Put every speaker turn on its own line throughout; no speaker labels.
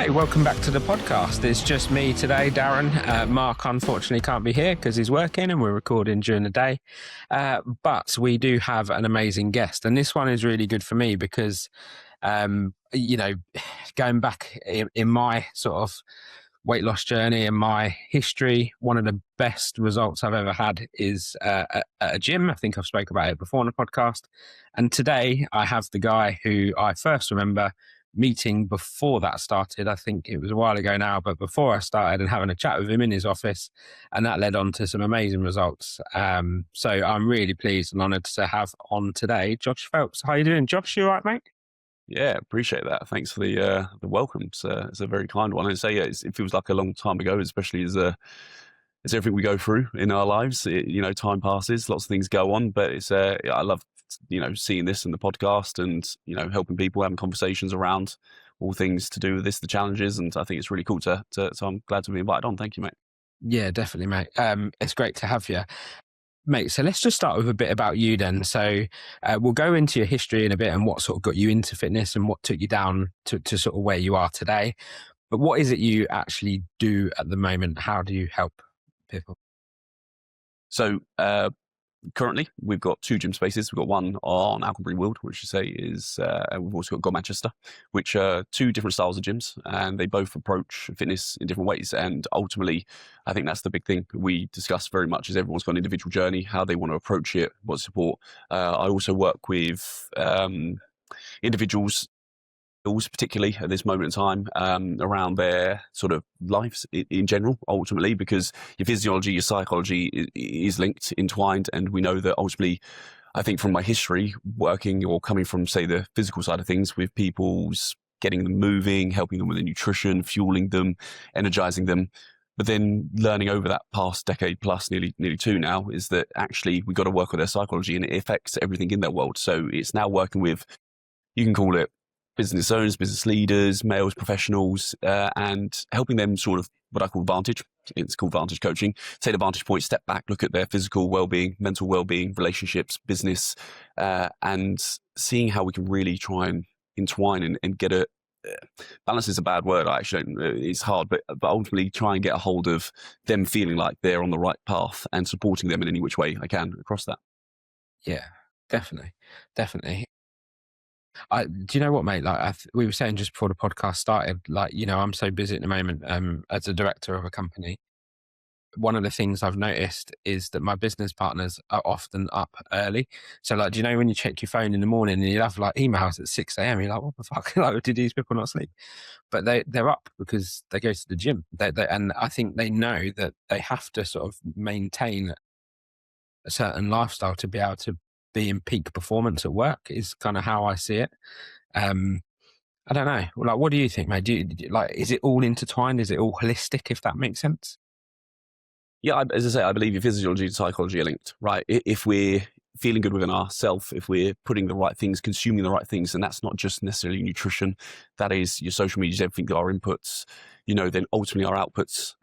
Hey, welcome back to the podcast. It's just me today, Darren. Mark unfortunately can't be here because he's working and we're recording during the day. But we do have an amazing guest. And this one is really good for me because, going back in my sort of weight loss journey and my history, one of the best results I've ever had is at a gym. I think I've spoken about it before on the podcast. And today I have the guy who I first remember meeting before that started. I think it was a while ago now, but before I started and having a chat with him in his office, and that led on to some amazing results. So I'm really pleased and honoured to have on today Josh Phelps. How you doing, Josh? You all right, mate?
Yeah, appreciate that. Thanks for the welcome. It's a very kind one. And say, it feels like a long time ago, especially as everything we go through in our lives. Time passes, lots of things go on, but I love seeing this in the podcast and helping people, having conversations around all things to do with this, the challenges, and I think it's really cool so I'm glad to be invited on. Thank you, mate.
Yeah, definitely, mate. It's great to have you. Mate, so let's just start with a bit about you then. So we'll go into your history in a bit and what sort of got you into fitness and what took you down to sort of where you are today. But what is it you actually do at the moment? How do you help people?
So currently, we've got two gym spaces. We've got one on Alconbury Wold, which you say is, we've also got Manchester, which are two different styles of gyms, and they both approach fitness in different ways. And ultimately, I think that's the big thing we discuss very much is everyone's got an individual journey, how they want to approach it, what support. I also work with individuals, particularly at this moment in time, around their sort of lives in general, ultimately, because your physiology, your psychology is linked, entwined. And we know that ultimately, I think from my history, working or coming from, say, the physical side of things with people's getting them moving, helping them with the nutrition, fueling them, energizing them. But then learning over that past decade plus, nearly two now, is that actually we've got to work with their psychology and it affects everything in their world. So it's now working with, you can call it business owners, business leaders, males, professionals, and helping them sort of what I call Vantage. It's called Vantage coaching. Take the vantage point, step back, look at their physical well-being, mental well-being, relationships, business, and seeing how we can really try and entwine and get a balance is a bad word. I actually don't, it's hard, but ultimately try and get a hold of them feeling like they're on the right path and supporting them in any which way I can across that.
Yeah, definitely. Do you know what, mate? Like we were saying just before the podcast started, I'm so busy at the moment as a director of a company. One of the things I've noticed is that my business partners are often up early. So do you know when you check your phone in the morning and you have emails at 6 a.m, you're like, what the fuck? Did these people not sleep? But they're up because they go to the gym. And I think they know that they have to sort of maintain a certain lifestyle to be able to be in peak performance at work is kind of how I see it. I don't know. What do you think, mate? Is it all intertwined? Is it all holistic, if that makes sense?
Yeah, as I say, I believe your physiology and psychology are linked, right? If we're feeling good within ourselves, if we're putting the right things, consuming the right things, and that's not just necessarily nutrition, that is your social media, everything, our inputs, then ultimately our outputs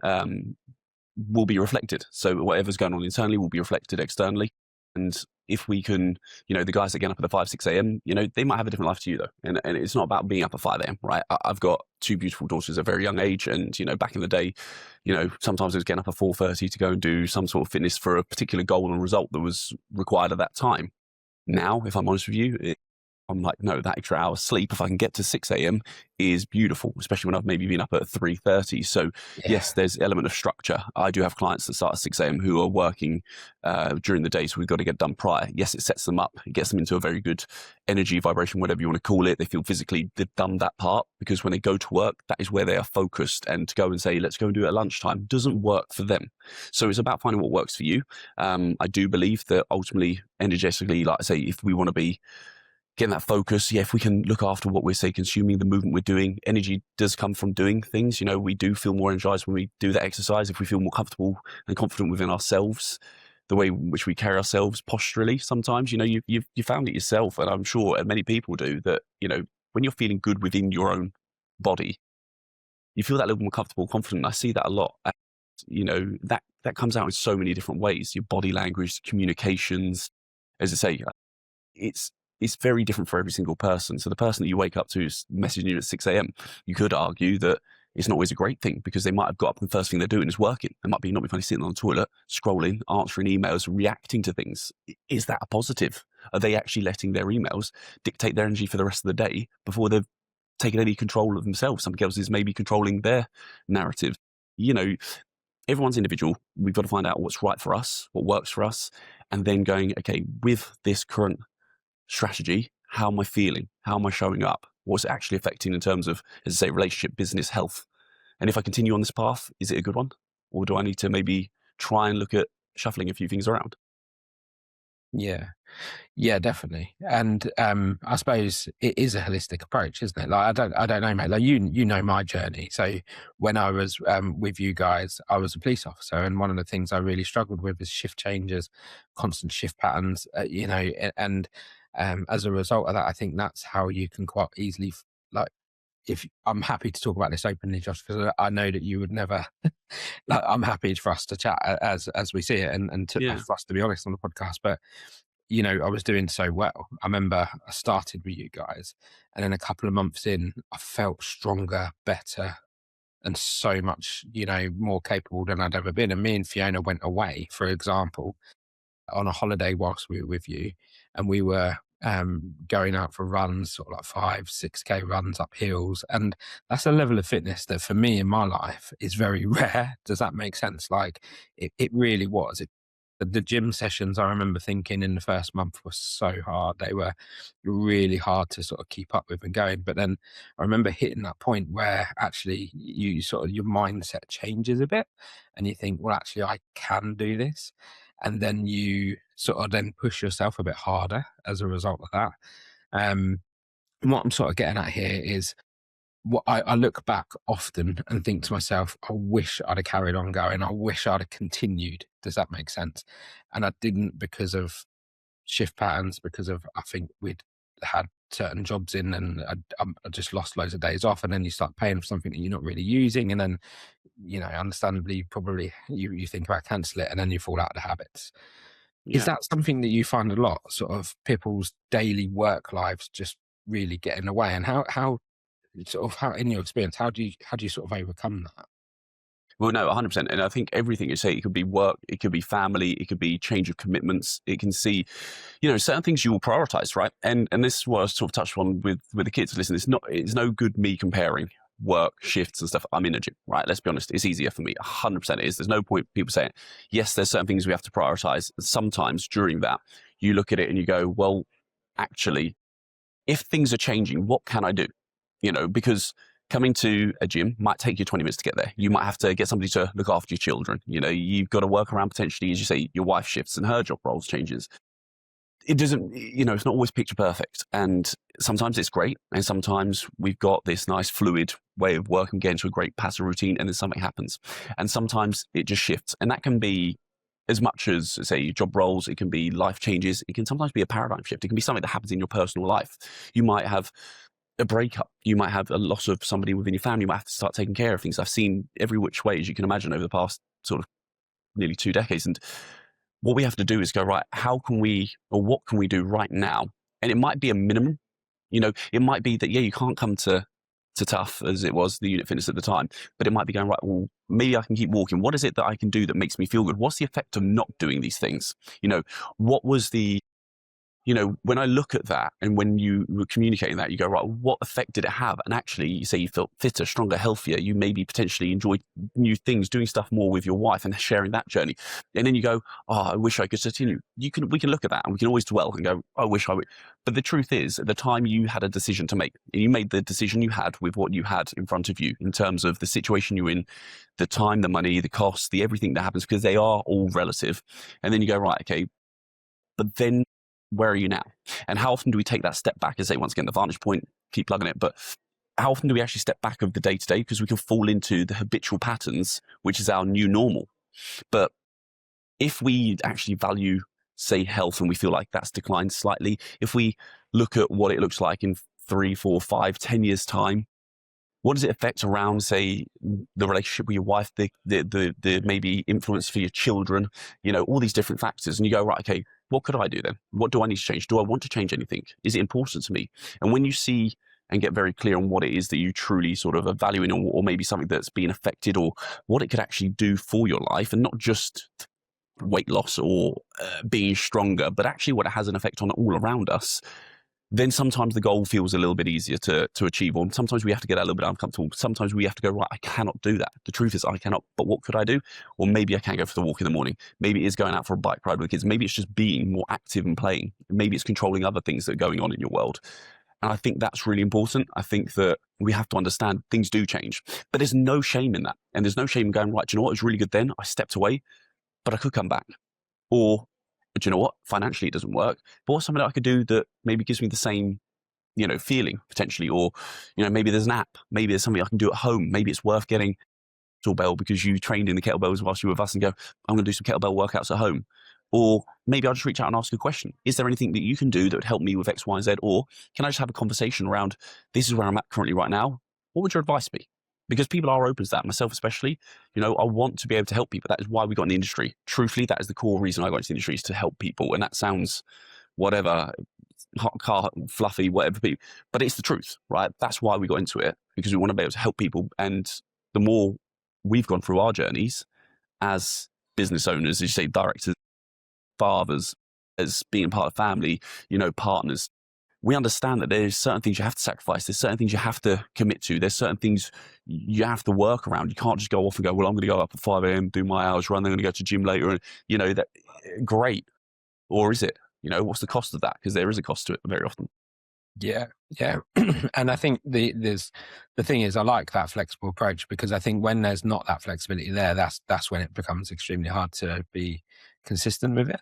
will be reflected. So whatever's going on internally will be reflected externally. And if we can, the guys that get up at the 5, 6 a.m., they might have a different life to you, though. And it's not about being up at 5 a.m., right? I've got two beautiful daughters at a very young age. And, back in the day, sometimes I was getting up at 4:30 to go and do some sort of fitness for a particular goal and result that was required at that time. Now, if I'm honest with you, I'm like, no, that extra hour sleep, if I can get to 6 a.m. is beautiful, especially when I've maybe been up at 3:30. So yes, there's an element of structure. I do have clients that start at 6 a.m. who are working during the day, so we've got to get done prior. Yes, it sets them up. It gets them into a very good energy, vibration, whatever you want to call it. They feel physically they've done that part because when they go to work, that is where they are focused. And to go and say, let's go and do it at lunchtime doesn't work for them. So it's about finding what works for you. I do believe that ultimately, energetically, like I say, if we want to be getting that focus, if we can look after what we're, say, consuming, the movement we're doing, energy does come from doing things. We do feel more energized when we do that exercise. If we feel more comfortable and confident within ourselves, the way in which we carry ourselves posturally, sometimes, you found it yourself. And I'm sure many people do that, when you're feeling good within your own body, you feel that little more comfortable, confident. I see that a lot. And, that comes out in so many different ways, your body language, communications. As I say, it's it's very different for every single person. So the person that you wake up to is messaging you at 6 a.m. You could argue that it's not always a great thing because they might have got up and the first thing they're doing is working. They might be not be funny sitting on the toilet, scrolling, answering emails, reacting to things. Is that a positive? Are they actually letting their emails dictate their energy for the rest of the day before they've taken any control of themselves? Somebody else is maybe controlling their narrative. You know, everyone's individual. We've got to find out what's right for us, what works for us, and then going, okay, with this current strategy, how am I feeling? How am I showing up? What's it actually affecting in terms of, as I say, relationship, business, health? And if I continue on this path, is it a good one? Or do I need to maybe try and look at shuffling a few things around?
Yeah. Yeah, definitely. And I suppose it is a holistic approach, isn't it? Like I don't know, mate. Like you know my journey. So when I was with you guys, I was a police officer, and one of the things I really struggled with is shift changes, constant shift patterns. And as a result of that, I think that's how you can quite easily like. If I'm happy to talk about this openly, Josh, because I know that you would never. Like, I'm happy for us to chat as we see it, and
Yeah.
for us to be honest on the podcast. But I was doing so well. I remember I started with you guys, and then a couple of months in, I felt stronger, better, and so much, more capable than I'd ever been. And me and Fiona went away, for example, on a holiday whilst we were with you, and we were going out for runs, sort of like 5, 6K runs up hills. And that's a level of fitness that for me in my life is very rare. Does that make sense? Like it really was. The gym sessions, I remember thinking in the first month were so hard. They were really hard to sort of keep up with and going. But then I remember hitting that point where actually you sort of your mindset changes a bit and you think, well, actually I can do this. And then you sort of then push yourself a bit harder as a result of that. And what I'm sort of getting at here is what I look back often and think to myself, I wish I'd have carried on going. I wish I'd have continued. Does that make sense? And I didn't because of shift patterns, because of, I think we'd had certain jobs in and I just lost loads of days off. And then you start paying for something that you're not really using. And then, understandably, probably you think about cancel it and then you fall out of the habits. Is
Yeah.
that something that you find a lot, sort of people's daily work lives just really get in the way? And how sort of how, in your experience, how do you sort of overcome that?
Well, no, 100%. And I think everything you say, it could be work, it could be family, it could be change of commitments. It can see, certain things you will prioritize, right? And this is what I sort of touched on with the kids. Listen, it's no good me comparing work shifts and stuff. I'm in a gym, right? Let's be honest. It's easier for me. 100% it is. There's no point people saying, yes, there's certain things we have to prioritize. Sometimes during that, you look at it and you go, well, actually, if things are changing, what can I do? Because coming to a gym might take you 20 minutes to get there. You might have to get somebody to look after your children. You've got to work around potentially, as you say, your wife shifts and her job roles changes. It doesn't, it's not always picture perfect. And sometimes it's great. And sometimes we've got this nice fluid way of working, getting to a great pattern routine, and then something happens. And sometimes it just shifts. And that can be as much as, say, job roles, it can be life changes. It can sometimes be a paradigm shift. It can be something that happens in your personal life. You might have a breakup. You might have a loss of somebody within your family. You might have to start taking care of things. I've seen every which way, as you can imagine, over the past sort of nearly 2 decades. And what we have to do is go, right, what can we do right now? And it might be a minimum. It might be that, you can't come to tough as it was, the unit fitness at the time, but it might be going, right, well, maybe I can keep walking. What is it that I can do that makes me feel good? What's the effect of not doing these things? What was when I look at that and when you were communicating that, you go, right, what effect did it have? And actually, you say you felt fitter, stronger, healthier. You maybe potentially enjoyed new things, doing stuff more with your wife and sharing that journey. And then you go, oh, I wish I could continue. We can look at that and we can always dwell and go, I wish I would. But the truth is, at the time you had a decision to make, and you made the decision you had with what you had in front of you in terms of the situation you're in, the time, the money, the cost, the everything that happens, because they are all relative. And then you go, right, okay, but then where are you now? And how often do we take that step back and say, once again, the vantage point, keep plugging it, but how often do we actually step back of the day to day? Because we can fall into the habitual patterns, which is our new normal. But if we actually value, say, health, and we feel like that's declined slightly, if we look at what it looks like in 3, 4, 5, 10 years time, what does it affect around, say, the relationship with your wife, the maybe influence for your children, all these different factors. And you go, right, okay, what could I do then? What do I need to change? Do I want to change anything? Is it important to me? And when you see and get very clear on what it is that you truly sort of are valuing, or maybe something that's being affected, or what it could actually do for your life, and not just weight loss or being stronger, but actually what it has an effect on all around us, then sometimes the goal feels a little bit easier to achieve. Or sometimes we have to get a little bit uncomfortable. Sometimes we have to go, right, I cannot do that. The truth is I cannot, but what could I do? Or maybe I can't go for the walk in the morning. Maybe it is going out for a bike ride with the kids. Maybe it's just being more active and playing. Maybe it's controlling other things that are going on in your world. And I think that's really important. I think that we have to understand things do change, but there's no shame in that. And there's no shame in going, right, do you know what? It was really good then. I stepped away, but I could come back. Or, do you know what? Financially, it doesn't work. But what's something that I could do that maybe gives me the same, feeling potentially? Or, maybe there's an app. Maybe there's something I can do at home. Maybe it's worth getting a kettlebell because you trained in the kettlebells whilst you were with us, and go, I'm going to do some kettlebell workouts at home. Or maybe I'll just reach out and ask a question. Is there anything that you can do that would help me with X, Y, and Z? Or can I just have a conversation around, this is where I'm at currently right now. What would your advice be? Because people are open to that, myself especially. I want to be able to help people. That is why we got in the industry. Truthfully, that is the core reason I got into the industry, is to help people. And that sounds whatever, hot car, fluffy, whatever. But it's the truth, right? That's why we got into it, because we want to be able to help people. And the more we've gone through our journeys as business owners, as you say, directors, fathers, as being part of family, partners, we understand that there's certain things you have to sacrifice. There's certain things you have to commit to. There's certain things you have to work around. You can't just go off and go, well, I'm going to go up at 5 a.m., do my hours, run, then I'm going to go to gym later. And, that great. Or is it? What's the cost of that? Because there is a cost to it very often.
Yeah. And I think the thing is, I like that flexible approach, because I think when there's not that flexibility there, that's when it becomes extremely hard to be consistent with it.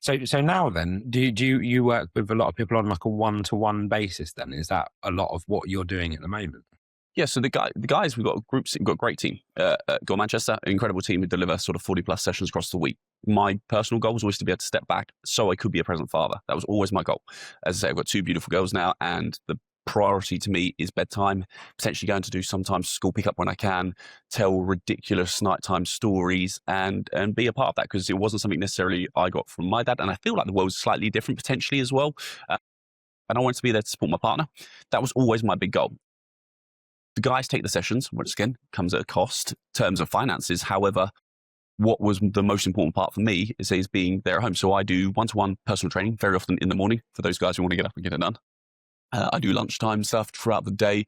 So now then, do you work with a lot of people on like a one-to-one basis then? Is that a lot of what you're doing at the moment?
Yeah, so the guys, we've got a great team. Got Manchester, an incredible team who deliver sort of 40 plus sessions across the week. My personal goal was always to be able to step back so I could be a present father. That was always my goal. As I say, I've got 2 beautiful girls now, and the priority to me is bedtime, potentially going to do sometimes school pickup when I can, tell ridiculous nighttime stories, and be a part of that, because it wasn't something necessarily I got from my dad. And I feel like the world's slightly different potentially as well. And I wanted to be there to support my partner. That was always my big goal. The guys take the sessions, which again comes at a cost in terms of finances. However, what was the most important part for me is being there at home. So I do one-to-one personal training very often in the morning for those guys who want to get up and get it done. I do lunchtime stuff throughout the day.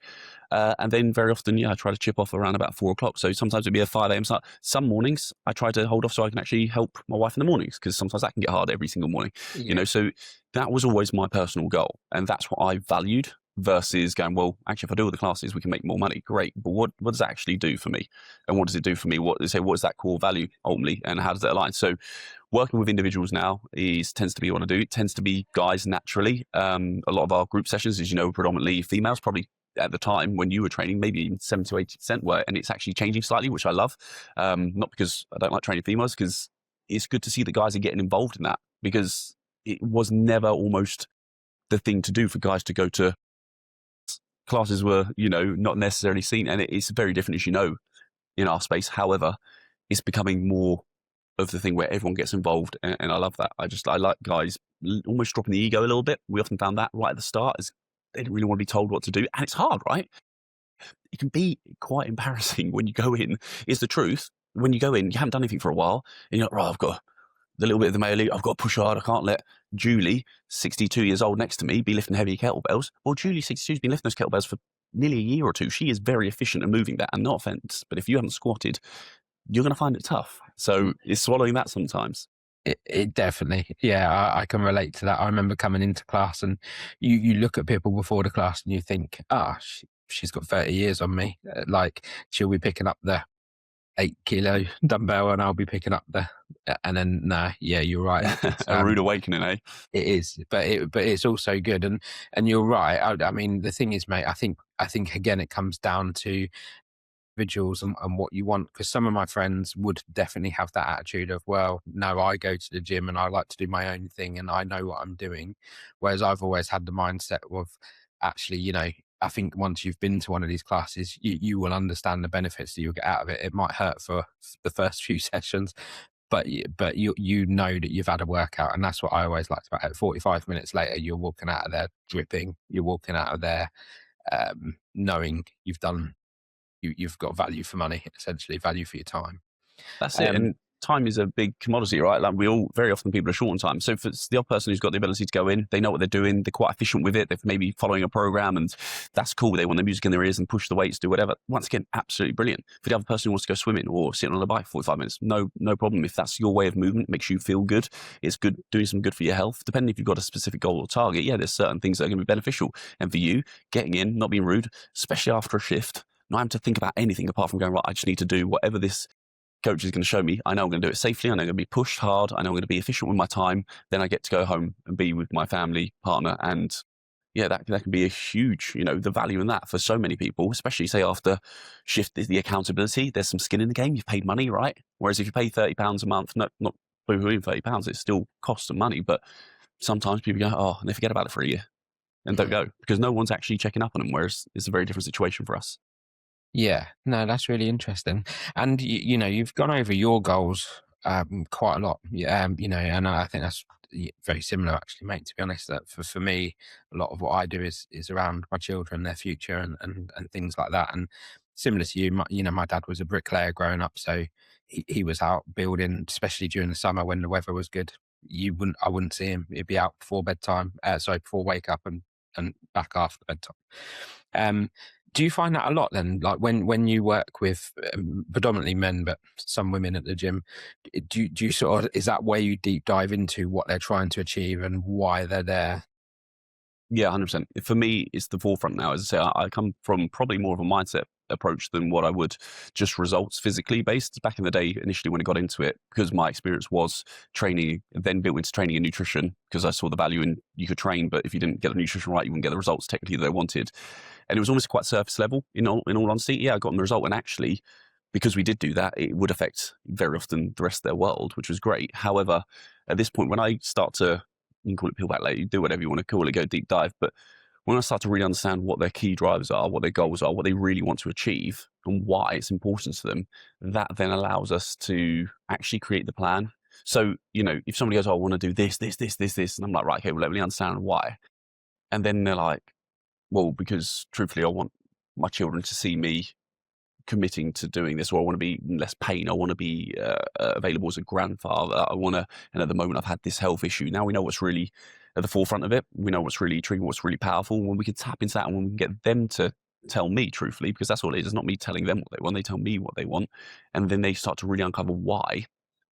And then very often, I try to chip off around about 4 o'clock. So sometimes it'd be a 5 a.m. start. Some mornings I try to hold off so I can actually help my wife in the mornings, because sometimes that can get hard every single morning.
Yeah.
So that was always my personal goal. And that's what I valued, versus going, well, actually, if I do all the classes, we can make more money. Great. But what does that actually do for me? And what does it do for me? What is that core value ultimately? And how does that align? So working with individuals now tends to be what I do. It tends to be guys naturally. A lot of our group sessions, as you know, predominantly females, probably at the time when you were training, maybe even 70 to 80% were, and it's actually changing slightly, which I love. Not because I don't like training females, because it's good to see that guys are getting involved in that, because it was never almost the thing to do for guys to go to. Classes were, not necessarily seen, and it's very different, as you know, in our space. However, it's becoming more of the thing where everyone gets involved, and I love that. I like guys almost dropping the ego a little bit. We often found that right at the start, is they didn't really want to be told what to do, and it's hard, right? It can be quite embarrassing when you go in. It's the truth. When you go in, you haven't done anything for a while, and you're like, right, I've got the little bit of the male elite, I've got to push hard. I can't let Julie, 62 years old next to me, be lifting heavy kettlebells. Well, Julie, 62, has been lifting those kettlebells for nearly a year or 2. She is very efficient at moving that, and not offense, but if you haven't squatted, you're going to find it tough. So it's swallowing that sometimes.
It definitely, yeah, I can relate to that. I remember coming into class, and you look at people before the class and you think, she's got 30 years on me. Like, she'll be picking up the 8-kilo dumbbell and I'll be picking up and then yeah, you're right.
A rude awakening, eh?
It is, but it's also good, and you're right. I mean, the thing is, mate, I think again it comes down to individuals and what you want, because some of my friends would definitely have that attitude of, well, no, I go to the gym and I like to do my own thing and I know what I'm doing, whereas I've always had the mindset of, actually, I think once you've been to one of these classes, you will understand the benefits that you'll get out of it. It might hurt for the first few sessions, but you know that you've had a workout, and that's what I always liked about it. 45 minutes later, you're walking out of there dripping. You're walking out of there knowing you've got value for money, essentially value for your time.
That's it.
Um,
And time is a big commodity, right? Like we all, very often people are short on time. So if it's the other person who's got the ability to go in, they know what they're doing, they're quite efficient with it, they're maybe following a program and that's cool. They want the music in their ears and push the weights, do whatever. Once again, absolutely brilliant. For the other person who wants to go swimming or sitting on a bike for 45 minutes, no problem. If that's your way of movement, makes you feel good, it's good, doing some good for your health. Depending if you've got a specific goal or target, yeah, there's certain things that are going to be beneficial. And for you, getting in, not being rude, especially after a shift, not having to think about anything apart from going, right, I just need to do whatever this coach is going to show me. I know I'm going to do it safely. I know I'm going to be pushed hard. I know I'm going to be efficient with my time. Then I get to go home and be with my family, partner. And yeah, that can be a huge, the value in that for so many people, especially say after shift, the accountability, there's some skin in the game. You've paid money, right? Whereas if you pay £30 a month, not boo-hooing £30, it still costs some money. But sometimes people go, oh, and they forget about it for a year and don't go because no one's actually checking up on them. Whereas it's a very different situation for us.
Yeah, no, that's really interesting. And you've gone over your goals quite a lot. Yeah, and I think that's very similar, actually, mate. To be honest, that for me, a lot of what I do is around my children, their future, and things like that. And similar to you, my dad was a bricklayer growing up, so he was out building, especially during the summer when the weather was good. I wouldn't see him. He'd be out before bedtime. Sorry, before wake up and back after bedtime. Um, do you find that a lot then? Like when you work with predominantly men, but some women at the gym, do you sort of, is that where you deep dive into what they're trying to achieve and why they're there?
Yeah, 100%. For me, it's the forefront now. As I say, I come from probably more of a mindset approach than what I would just results physically based. Back in the day, initially when I got into it, because my experience was training, then built into training and nutrition, because I saw the value in you could train, but if you didn't get the nutrition right, you wouldn't get the results technically that I wanted. And it was almost quite surface level, in all honesty. Yeah, I got the result. And actually, because we did do that, it would affect very often the rest of their world, which was great. However, at this point, when I start to, you can call it peel back later, you do whatever you want to call it, go deep dive. But when I start to really understand what their key drivers are, what their goals are, what they really want to achieve, and why it's important to them, that then allows us to actually create the plan. So, if somebody goes, oh, I want to do this, and I'm like, right, okay, well, let me understand why. And then they're like, well, because truthfully, I want my children to see me committing to doing this, or I want to be in less pain. I want to be available as a grandfather. I want to, and at the moment I've had this health issue. Now we know what's really at the forefront of it. We know what's really triggering, what's really powerful. When we can tap into that and when we can get them to tell me truthfully, because that's all it is. It's not me telling them what they want. They tell me what they want. And then they start to really uncover why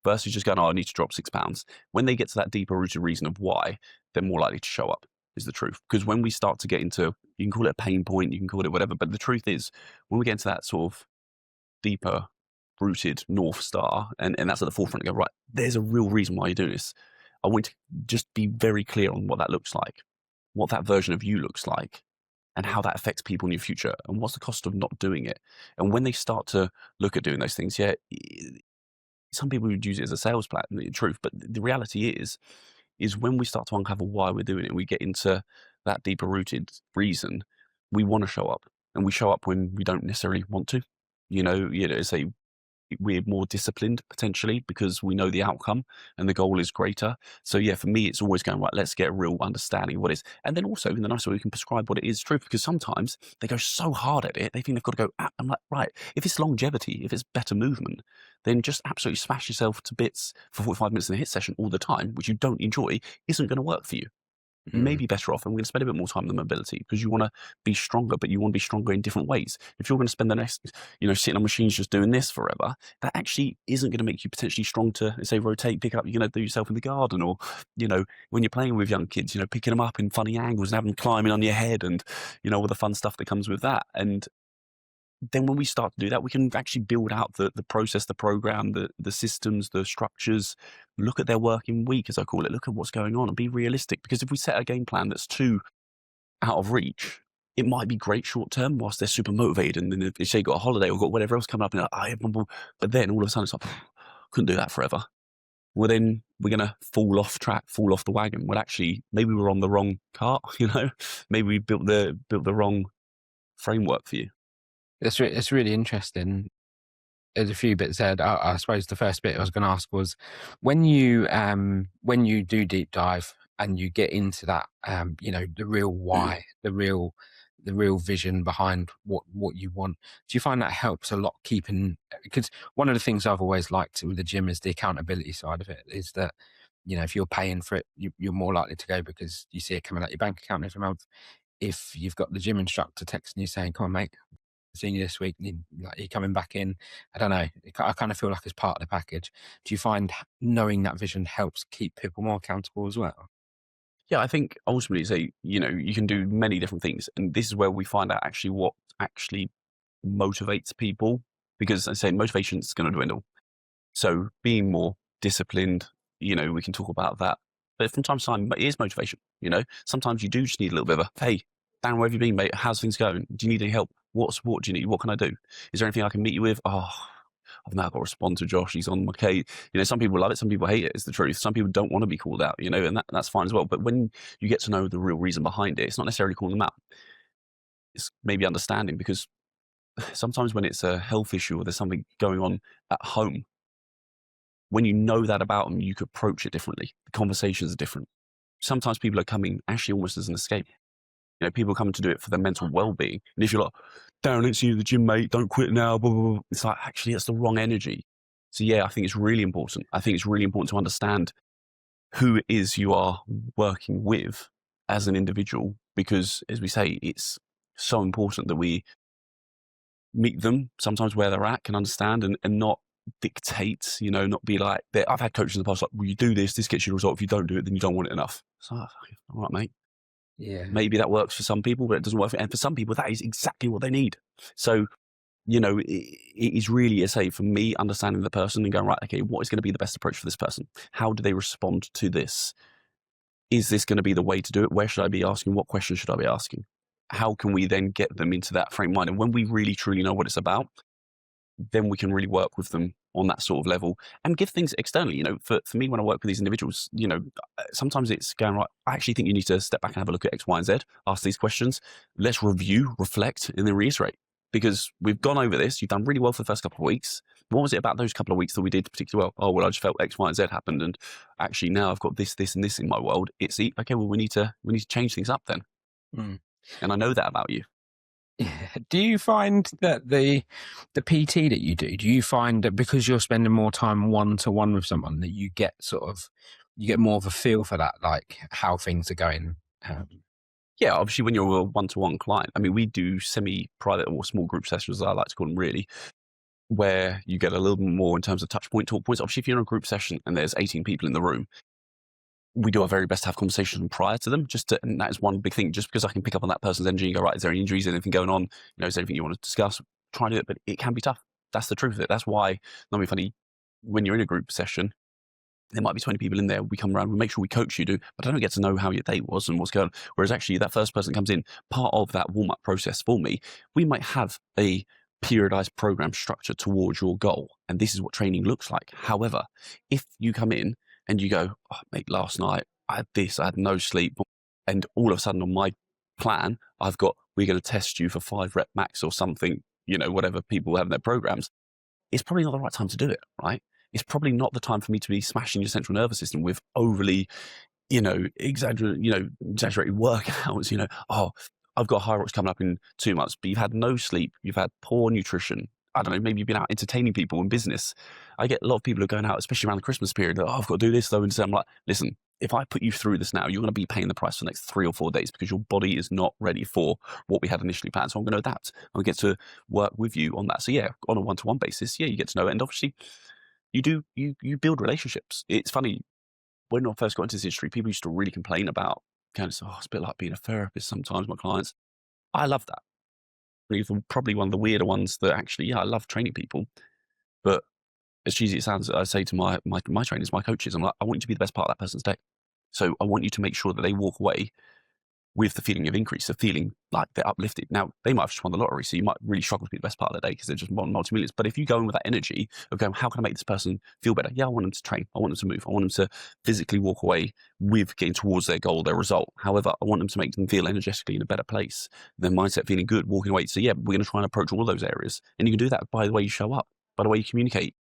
versus just going, oh, I need to drop 6 pounds. When they get to that deeper rooted reason of why, they're more likely to show up, is the truth. Because when we start to get into, you can call it a pain point, you can call it whatever, but the truth is when we get into that sort of deeper rooted North Star, and that's at the forefront, and go, right, there's a real reason why you're doing this. I want to just be very clear on what that looks like, what that version of you looks like, and how that affects people in your future, and what's the cost of not doing it. And when they start to look at doing those things, yeah, some people would use it as a sales plan, the truth, but the reality is when we start to uncover why we're doing it, and we get into that deeper rooted reason, we want to show up, and we show up when we don't necessarily want to. Say we're more disciplined potentially because we know the outcome and the goal is greater. So yeah, for me, it's always going, right, let's get a real understanding of what it is. And then also in the nice way, we can prescribe what it is truth, because sometimes they go so hard at it, they think they've got to go, I'm like, right, if it's longevity, if it's better movement, then just absolutely smash yourself to bits for 45 minutes in a hit session all the time, which you don't enjoy, isn't going to work for you.
Mm.
Maybe better off, and we're going to spend a bit more time on the mobility because you want to be stronger, but you want to be stronger in different ways. If you're going to spend the next, sitting on machines just doing this forever, that actually isn't going to make you potentially strong to, say, rotate, pick up, you're going to do yourself in the garden, or, when you're playing with young kids, picking them up in funny angles and having them climbing on your head and, all the fun stuff that comes with that. And then when we start to do that, we can actually build out the process, the program, the systems, the structures, look at their working week, as I call it, look at what's going on and be realistic. Because if we set a game plan that's too out of reach, it might be great short term whilst they're super motivated. And then if they say got a holiday or got whatever else coming up, and but then all of a sudden it's like, couldn't do that forever. Well, then we're going to fall off track, fall off the wagon. Well, actually, maybe we're on the wrong cart, maybe we built the wrong framework for you.
It's really interesting. there's a few bits there. I suppose the first bit I was going to ask was when you do deep dive and you get into that, the real why, the real vision behind what you want. Do you find that helps a lot keeping? Because one of the things I've always liked with the gym is the accountability side of it. Is that if you're paying for it, you're more likely to go because you see it coming out your bank account every month. If you've got the gym instructor texting you saying, "Come on, mate, seeing you this week, you're coming back in." I don't know. I kind of feel like it's part of the package. Do you find knowing that vision helps keep people more accountable as well?
Yeah, I think ultimately, say, you can do many different things. And this is where we find out actually what actually motivates people. Because I say motivation is going to dwindle. So being more disciplined, we can talk about that. But from time to time, it is motivation. Sometimes you do just need a little bit of hey, Dan, where have you been, mate? How's things going? Do you need any help? What support do you need? What can I do? Is there anything I can meet you with? Oh, I've now got to respond to Josh. He's on my case. Some people love it. Some people hate it. It's the truth. Some people don't want to be called out, and that's fine as well. But when you get to know the real reason behind it, it's not necessarily calling them out. It's maybe understanding, because sometimes when it's a health issue or there's something going on at home, when you know that about them, you could approach it differently. The conversations are different. Sometimes people are coming actually almost as an escape. People come to do it for their mental well-being. And if you're like, Darren, it's you, the gym mate, don't quit now, blah, blah, blah. It's like, actually, that's the wrong energy. So yeah, I think it's really important. I think it's really important to understand who it is you are working with as an individual, because as we say, it's so important that we meet them sometimes where they're at, can understand and not dictate, not be like, I've had coaches in the past like, well, you do this gets you a result. If you don't do it, then you don't want it enough. So, all right, mate.
Yeah.
Maybe that works for some people, but it doesn't work and for some people, that is exactly what they need. So, it is really, as I say, for me, understanding the person and going, right, okay, what is going to be the best approach for this person? How do they respond to this? Is this going to be the way to do it? Where should I be asking? What questions should I be asking? How can we then get them into that frame of mind? And when we really, truly know what it's about, then we can really work with them on that sort of level and give things externally. For me, when I work with these individuals, sometimes it's going, right, I actually think you need to step back and have a look at X, Y, and Z, ask these questions. Let's review, reflect, and then reiterate. Because we've gone over this. You've done really well for the first couple of weeks. What was it about those couple of weeks that we did particularly well? Oh, well, I just felt X, Y, and Z happened. And actually now I've got this, and this in my world. It's okay, well, we need to change things up then.
Mm.
And I know that about you.
Do you find that the PT that you do you find that because you're spending more time one-to-one with someone that you get more of a feel for that, like how things are going?
Yeah, obviously when you're a one-to-one client, I mean, we do semi-private or small group sessions, as I like to call them, really, where you get a little bit more in terms of touch point, talk points. Obviously, if you're in a group session and there's 18 people in the room, we do our very best to have conversations prior to them, and that is one big thing, just because I can pick up on that person's energy and go, right, is there any injuries, anything going on? Is there anything you want to discuss? Try and do it, but it can be tough. That's the truth of it. That's why, not be funny, when you're in a group session, there might be 20 people in there. We come around, we make sure we coach you, but I don't get to know how your day was and what's going on. Whereas actually that first person comes in, part of that warm-up process for me, we might have a periodized program structure towards your goal. And this is what training looks like. However, if you come in and you go, oh, mate, last night I had this, I had no sleep. And all of a sudden on my plan, I've got, we're going to test you for 5 rep max or something, whatever people have in their programs. It's probably not the right time to do it, right? It's probably not the time for me to be smashing your central nervous system with overly, exaggerated workouts, oh, I've got high rocks coming up in 2 months, but you've had no sleep, you've had poor nutrition. I don't know, maybe you've been out entertaining people in business. I get a lot of people who are going out, especially around the Christmas period, oh, I've got to do this though. And so I'm like, listen, if I put you through this now, you're going to be paying the price for the next 3 or 4 days because your body is not ready for what we had initially planned. So I'm going to adapt. I'll get to work with you on that. So yeah, on a one-to-one basis, yeah, you get to know it. And obviously you build relationships. It's funny, when I first got into this industry, people used to really complain about it's a bit like being a therapist sometimes, my clients. I love that. Probably one of the weirder ones that actually, yeah, I love training people. But as cheesy as it sounds, I say to my trainers, my coaches, I'm like, I want you to be the best part of that person's day. So I want you to make sure that they walk away with the feeling of increase, of feeling like they're uplifted. Now, they might have just won the lottery, so you might really struggle to be the best part of their day because they're just won multi-millions. But if you go in with that energy of going, how can I make this person feel better? Yeah, I want them to train. I want them to move. I want them to physically walk away with getting towards their goal, their result. However, I want them to make them feel energetically in a better place, their mindset feeling good, walking away. So yeah, we're going to try and approach all those areas. And you can do that by the way you show up, by the way you communicate.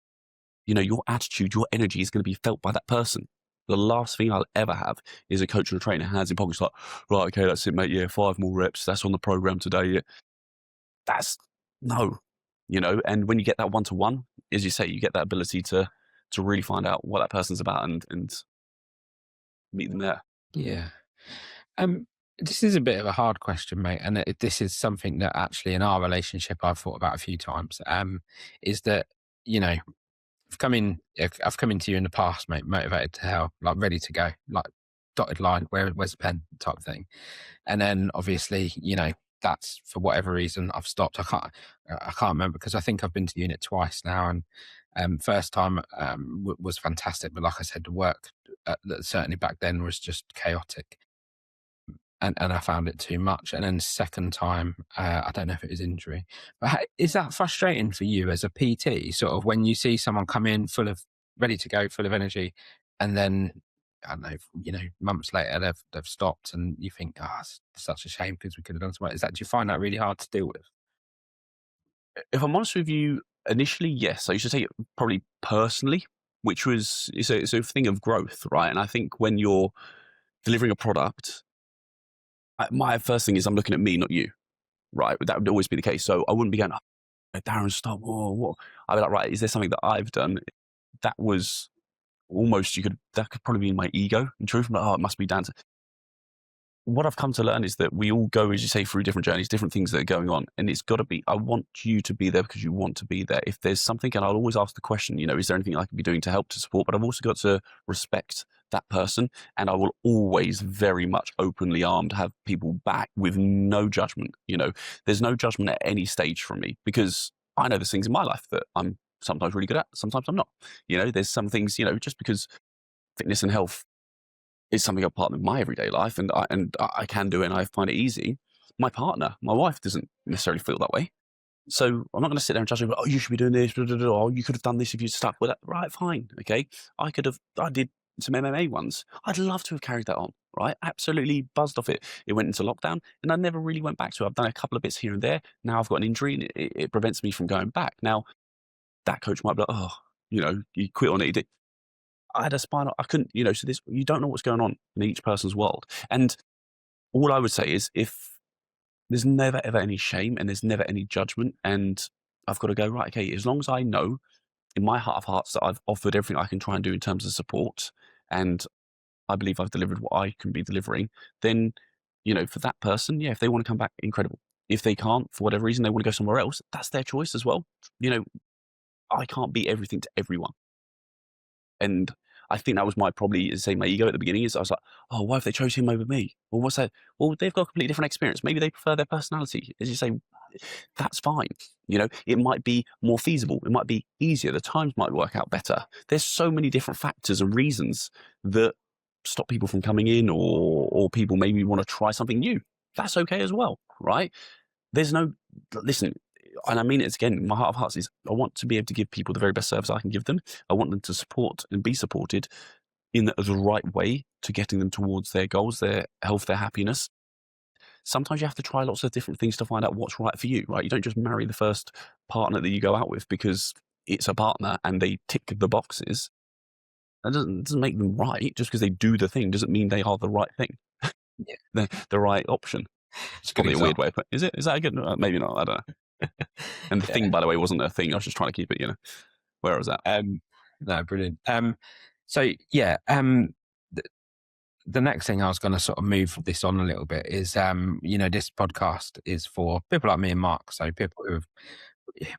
You know, your attitude, your energy is going to be felt by that person. The last thing I'll ever have is a coach or a trainer hands in pockets like, right, okay, that's it, mate. Yeah, 5 more reps. That's on the program today. Yeah. That's no, you know. And when you get that one-to-one, as you say, you get that ability to really find out what that person's about and meet them there.
Yeah. Um, this is a bit of a hard question, mate, and this is something that actually in our relationship I've thought about a few times. Is that, you know, I've come into you in the past, mate, motivated to hell, like ready to go, like dotted line, where's the pen type thing. And then obviously, you know, that's for whatever reason I've stopped. I can't remember because I think I've been to unit twice now, and first time was fantastic, but like I said, the work certainly back then was just chaotic. And I found it too much. And then second time, I don't know if it was injury, but is that frustrating for you as a PT? Sort of when you see someone come in full of ready to go, full of energy, and then I don't know, you know, months later they've stopped, and you think, oh, it's such a shame because we could have done something. Is that, do you find that really hard to deal with?
If I'm honest with you, initially, yes, I used to take it probably personally, which was it's a thing of growth, right? And I think when you're delivering a product, my first thing is I'm looking at me, not you, right? That would always be the case. So I wouldn't be going, oh, Darren, stop. Whoa, what? I'd be like, right, is there something that I've done that was almost that could probably be my ego in truth? I'm like, oh, it must be down to what I've come to learn is that we all go, as you say, through different journeys, different things that are going on. And it's got to be, I want you to be there because you want to be there. If there's something, and I'll always ask the question, you know, is there anything I can be doing to help, to support? But I've also got to respect that person. And I will always very much openly armed have people back with no judgment. You know, there's no judgment at any stage from me because I know there's things in my life that I'm sometimes really good at, sometimes I'm not. You know, there's some things, you know, just because fitness and health is something a part of my everyday life, and I can do it, and I find it easy. My partner, my wife, doesn't necessarily feel that way. So I'm not going to sit there and judge her. Oh, you should be doing this. Blah, blah, blah. Oh, you could have done this if you stuck with that. Right, fine, okay. I could have. I did some MMA ones. I'd love to have carried that on. Right, absolutely buzzed off it. It went into lockdown, and I never really went back to it. I've done a couple of bits here and there. Now I've got an injury, and it prevents me from going back. Now that coach might be like, oh, you know, you quit on it. I had a spinal, I couldn't, you know, so this, you don't know what's going on in each person's world. And all I would say is if there's never ever any shame and there's never any judgment, and I've got to go, right, okay, as long as I know in my heart of hearts that I've offered everything I can try and do in terms of support, and I believe I've delivered what I can be delivering, then, you know, for that person, yeah, if they want to come back, incredible. If they can't, for whatever reason, they want to go somewhere else, that's their choice as well. You know, I can't be everything to everyone. And I think that was my probably, say, my ego at the beginning is I was like, oh, why have they chose him over me? Well, what's that? Well, they've got a completely different experience. Maybe they prefer their personality. As you say, that's fine. You know, it might be more feasible. It might be easier. The times might work out better. There's so many different factors and reasons that stop people from coming in, or people maybe want to try something new. That's okay as well, right? There's no, listen, and I mean it again, my heart of hearts is I want to be able to give people the very best service I can give them. I want them to support and be supported in the right way to getting them towards their goals, their health, their happiness. Sometimes you have to try lots of different things to find out what's right for you, right? You don't just marry the first partner that you go out with because it's a partner and they tick the boxes. That doesn't make them right. Just because they do the thing doesn't mean they are the right thing,
Yeah,
the right option.
it's
It's
a good
probably a weird
example.
way of putting it. Is it? Is that a good? Maybe not. I don't know. And the
Yeah.
thing, by the way, wasn't a thing. I was just trying to keep it, you know, where I was at.
No, brilliant. So yeah, the, the next thing I was going to sort of move this on a little bit is, you know, this podcast is for people like me and Mark. So people who've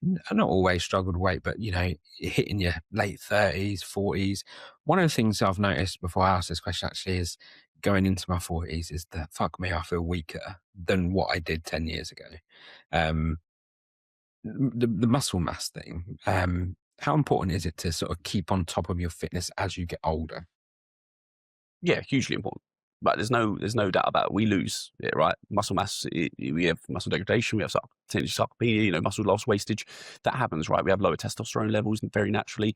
not always struggled with weight, but, you know, hitting your late 30s, 40s. One of the things I've noticed before I ask this question actually is going into my 40s is that, fuck me, I feel weaker than what I did 10 years ago. Um, the muscle mass thing, how important is it to sort of keep on top of your fitness as you get older?
Yeah, hugely important. But there's no doubt about it. We lose it, right? Muscle mass, we have muscle degradation, we have potentially sarcopenia, you know, muscle loss, wastage. That happens, right? We have lower testosterone levels very naturally.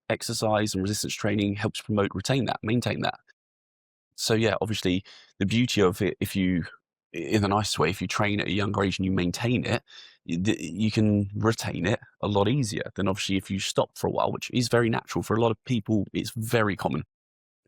Exercise and resistance training helps promote, retain that, maintain that. So yeah, obviously the beauty of it, if you in a nice way, if you train at a younger age and you maintain it, you can retain it a lot easier than obviously if you stop for a while, which is very natural for a lot of people. It's very common.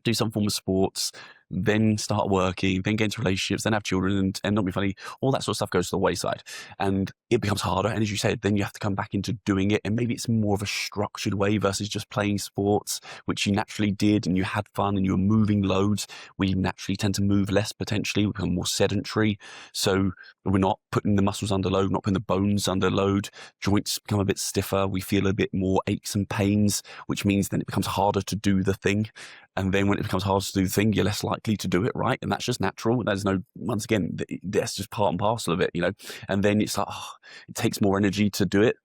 Do some form of sports, then start working, then get into relationships, then have children, and not be funny, all that sort of stuff goes to the wayside. And it becomes harder. And as you said, then you have to come back into doing it. And maybe it's more of a structured way versus just playing sports, which you naturally did and you had fun and you were moving loads. We naturally tend to move less potentially, we become more sedentary. So we're not putting the muscles under load, not putting the bones under load. Joints become a bit stiffer. We feel a bit more aches and pains, which means then it becomes harder to do the thing. And then when it becomes harder to do the thing, you're less likely to do it, right? And that's just natural. There's no, once again, that's just part and parcel of it, you know? And then it's like, oh, it takes more energy to do it.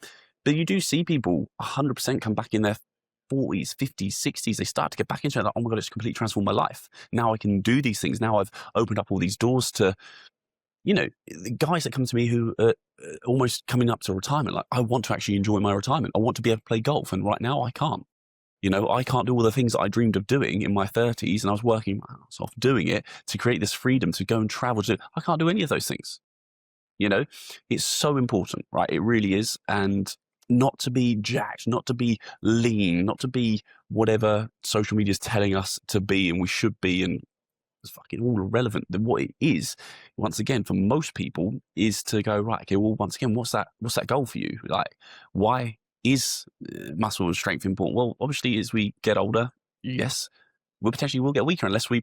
But you do see people 100% come back in their 40s, 50s, 60s. They start to get back into it like, oh my God, it's completely transformed my life. Now I can do these things. Now I've opened up all these doors to, you know, the guys that come to me who are almost coming up to retirement, like, I want to actually enjoy my retirement. I want to be able to play golf. And right now I can't. You know, I can't do all the things that I dreamed of doing in my 30s, and I was working my ass off doing it to create this freedom to go and travel. I can't do any of those things. You know, it's so important, right? It really is. And not to be jacked, not to be lean, not to be whatever social media is telling us to be and we should be, and it's fucking all irrelevant. Then what it is, once again, for most people, is to go, right, okay, well, once again, what's that goal for you? Like, why is muscle and strength important? Well, obviously, as we get older, yes, we potentially will get weaker unless we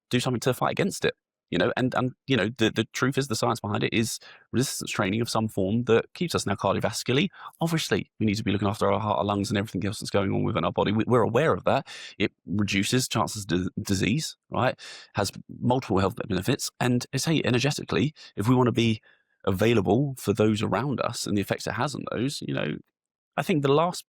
do something to fight against it. You know, and you know, the truth is, the science behind it is resistance training of some form that keeps us now cardiovascularly. Obviously, we need to be looking after our heart, our lungs, and everything else that's going on within our body. We're aware of that. It reduces chances of disease, right? Has multiple health benefits, and say energetically, if we want to be available for those around us and the effects it has on those, you know, I think this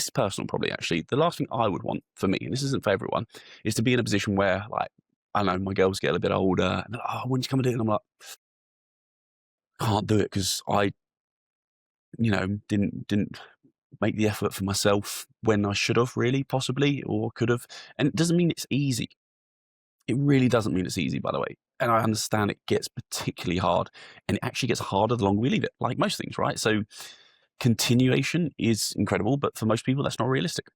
is personal probably actually, the last thing I would want for me, and this isn't for everyone, is to be in a position where, like, I don't know, my girls get a bit older and they're like, oh, when you come and do it? And I'm like, can't do it because I, you know, didn't make the effort for myself when I should have really, possibly, or could have. And it doesn't mean it's easy. It really doesn't mean it's easy, by the way. And I understand it gets particularly hard, and it actually gets harder the longer we leave it, like most things, right? So continuation is incredible, but for most people, that's not realistic.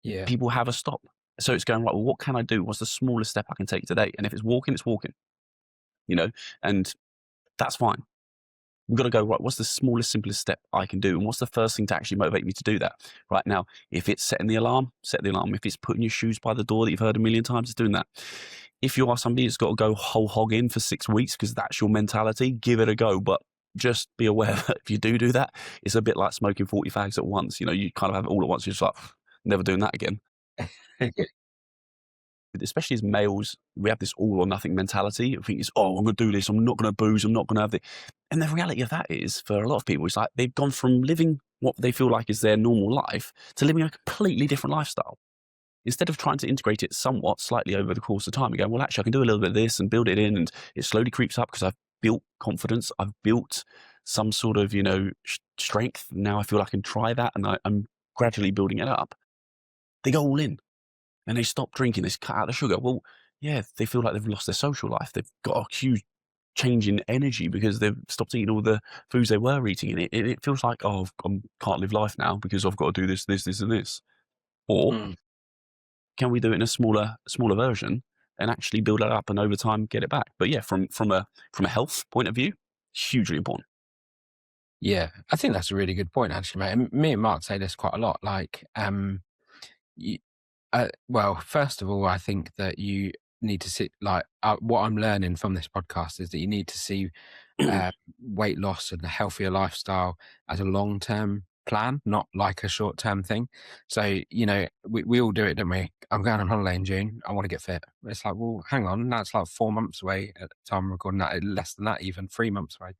Yeah.
People have a stop. So it's going, right, well, what can I do? What's the smallest step I can take today? And if it's walking, it's walking, you know, and that's fine. We've got to go, right, what's the smallest, simplest step I can do? And what's the first thing to actually motivate me to do that? Right now, if it's setting the alarm, set the alarm. If it's putting your shoes by the door that you've heard a million times, it's doing that. If you are somebody that's got to go whole hog in for 6 weeks because that's your mentality, give it a go. But just be aware that if you do that, it's a bit like smoking 40 fags at once. You know, you kind of have it all at once. You're just like, never doing that again. Especially as males, we have this all or nothing mentality. I think it's, oh, I'm going to do this. I'm not going to booze. I'm not going to have it. And the reality of that is, for a lot of people, it's like they've gone from living what they feel like is their normal life to living a completely different lifestyle. Instead of trying to integrate it somewhat slightly over the course of time, you go, well, actually, I can do a little bit of this and build it in. And it slowly creeps up because I've built confidence. I've built some sort of, you know, strength. Now I feel I can try that, and I'm gradually building it up. They go all in. And they stop drinking, they cut out the sugar. Well, yeah, they feel like they've lost their social life. They've got a huge change in energy because they've stopped eating all the foods they were eating. And it feels like, oh, I can't live life now because I've got to do this, and this. Or can we do it in a smaller version and actually build it up and over time get it back? But yeah, from a health point of view, hugely important.
Yeah, I think that's a really good point, actually, mate. And me and Mark say this quite a lot. Like, well, first of all, I think that you need to see, like, what I'm learning from this podcast is that you need to see weight loss and a healthier lifestyle as a long-term plan, not like a short-term thing. So, you know, we all do it, don't we? I'm going on holiday in June. I want to get fit. It's like, well, hang on, that's like 4 months away at the time I'm recording that, less than that, even 3 months away.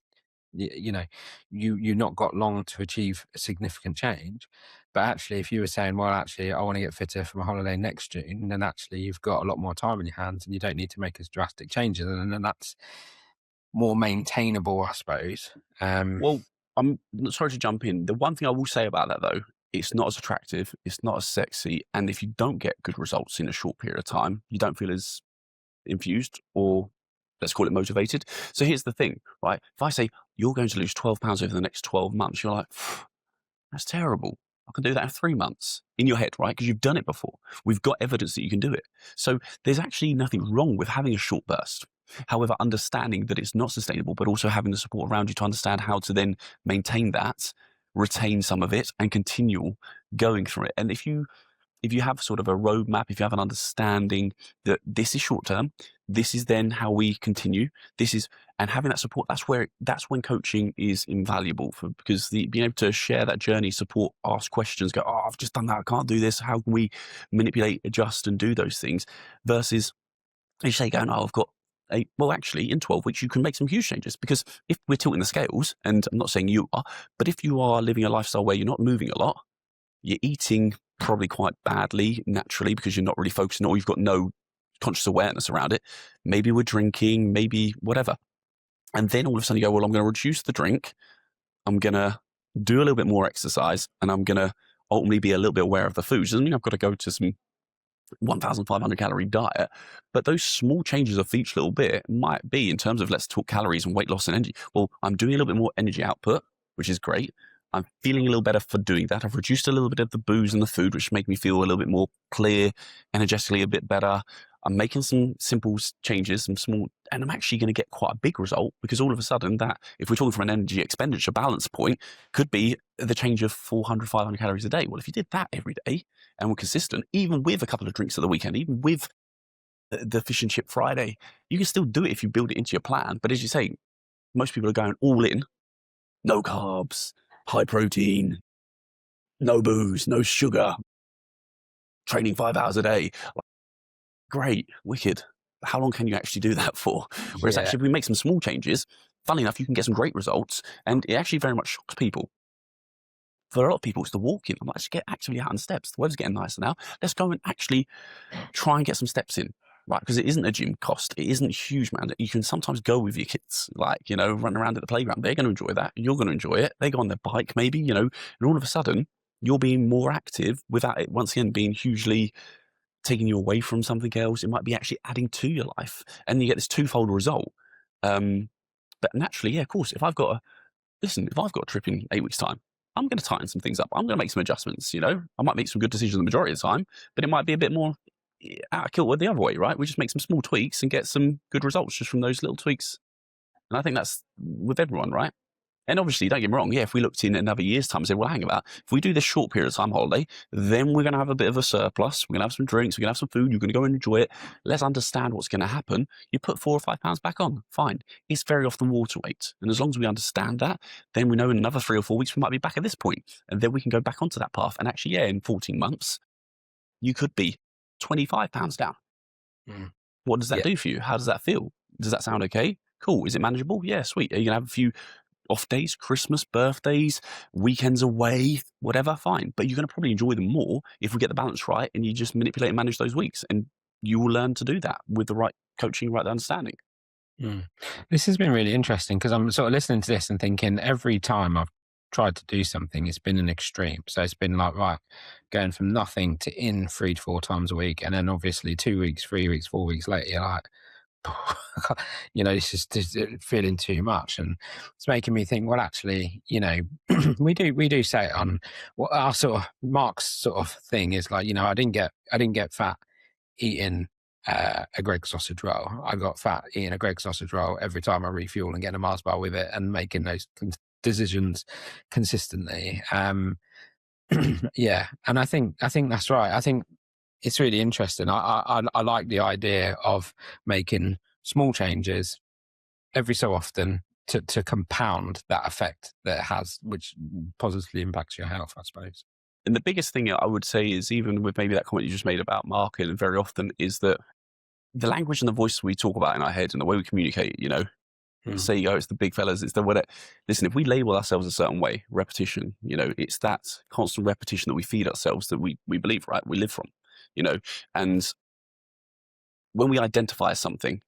You know, you not got long to achieve a significant change. But actually, if you were saying, well, actually, I want to get fitter for my holiday next June, then actually you've got a lot more time in your hands and you don't need to make as drastic changes. And then that's more maintainable, I suppose.
Well, I'm sorry to jump in. The one thing I will say about that, though, it's not as attractive, it's not as sexy. And if you don't get good results in a short period of time, you don't feel as infused or let's call it motivated. So here's the thing, right? If I say you're going to lose 12 pounds over the next 12 months, you're like, that's terrible. I can do that in 3 months in your head, right? Because you've done it before. We've got evidence that you can do it. So there's actually nothing wrong with having a short burst. However, understanding that it's not sustainable, but also having the support around you to understand how to then maintain that, retain some of it, and continue going through it. And if you have sort of a roadmap, if you have an understanding that this is short term, this is then how we continue, and having that support, that's when coaching is invaluable because being able to share that journey, support, ask questions, go, oh, I've just done that, I can't do this. How can we manipulate, adjust, and do those things? Versus, you say, going, oh, I've got well, actually, in 12 weeks, you can make some huge changes because if we're tilting the scales, and I'm not saying you are, but if you are living a lifestyle where you're not moving a lot, you're eating probably quite badly naturally because you're not really focusing or you've got no conscious awareness around it. Maybe we're drinking, maybe whatever. And then all of a sudden you go, well, I'm going to reduce the drink. I'm going to do a little bit more exercise and I'm going to ultimately be a little bit aware of the food. Doesn't mean I've got to go to some 1,500 calorie diet, but those small changes of each little bit might be in terms of, let's talk calories and weight loss and energy. Well, I'm doing a little bit more energy output, which is great. I'm feeling a little better for doing that. I've reduced a little bit of the booze and the food, which make me feel a little bit more clear, energetically a bit better. I'm making some simple changes, some small, and I'm actually going to get quite a big result because all of a sudden that, if we're talking from an energy expenditure balance point, could be the change of 400, 500 calories a day. Well, if you did that every day and were consistent, even with a couple of drinks at the weekend, even with the fish and chip Friday, you can still do it if you build it into your plan. But as you say, most people are going all in, no carbs, high protein, no booze, no sugar, training 5 hours a day. Great, wicked. How long can you actually do that for? Whereas actually, if we make some small changes, funnily enough, you can get some great results. And it actually very much shocks people. For a lot of people, it's the walking. I'm like, let's get actively out on steps. The weather's getting nicer now. Let's go and actually try and get some steps in. Right, because it isn't a gym cost. It isn't huge, man. You can sometimes go with your kids, like, run around at the playground. They're going to enjoy that. You're going to enjoy it. They go on their bike, maybe, and all of a sudden, you're being more active without it, once again, being hugely taking you away from something else. It might be actually adding to your life. And you get this twofold result. But naturally, yeah, of course, if I've got a trip in 8 weeks' time, I'm going to tighten some things up. I'm going to make some adjustments, I might make some good decisions the majority of the time, but it might be a bit more out of kilter the other way, right? We just make some small tweaks and get some good results just from those little tweaks. And I think that's with everyone, right? And obviously, don't get me wrong, yeah, if we looked in another year's time and said, well, hang about, if we do this short period of time holiday, then we're going to have a bit of a surplus. We're going to have some drinks. We're going to have some food. You're going to go and enjoy it. Let's understand what's going to happen. You put 4 or 5 pounds back on. Fine. It's very often water weight. And as long as we understand that, then we know in another 3 or 4 weeks, we might be back at this point. And then we can go back onto that path. And actually, yeah, in 14 months, you could be 25 pounds down. Mm. What does that do for you? How does that feel? Does that sound okay? Cool. Is it manageable? Yeah, sweet. Are you going to have a few off days, Christmas, birthdays, weekends away, whatever? Fine. But you're going to probably enjoy them more if we get the balance right and you just manipulate and manage those weeks. And you will learn to do that with the right coaching, right understanding.
Mm. This has been really interesting because I'm sort of listening to this and thinking every time I've tried to do something, it's been an extreme. So it's been like, right, going from nothing to in 3 to 4 times a week. And then obviously 2 weeks, 3 weeks, 4 weeks later, you're like, it's just feeling too much. And it's making me think, well, actually, we do say it on what our sort of Mark's sort of thing is like, I didn't get fat eating a Greg sausage roll. I got fat eating a Greg sausage roll every time I refuel and getting a Mars bar with it and making those decisions consistently. Yeah, and I think that's right. I think it's really interesting. I like the idea of making small changes every so often to compound that effect that it has, which positively impacts your health, I suppose.
And the biggest thing I would say is, even with maybe that comment you just made about marketing, very often is that the language and the voice we talk about in our head and the way we communicate, say, it's the big fellas, it's the whatever. Listen, if we label ourselves a certain way, repetition, it's that constant repetition that we feed ourselves that we believe, right? We live from, and when we identify something,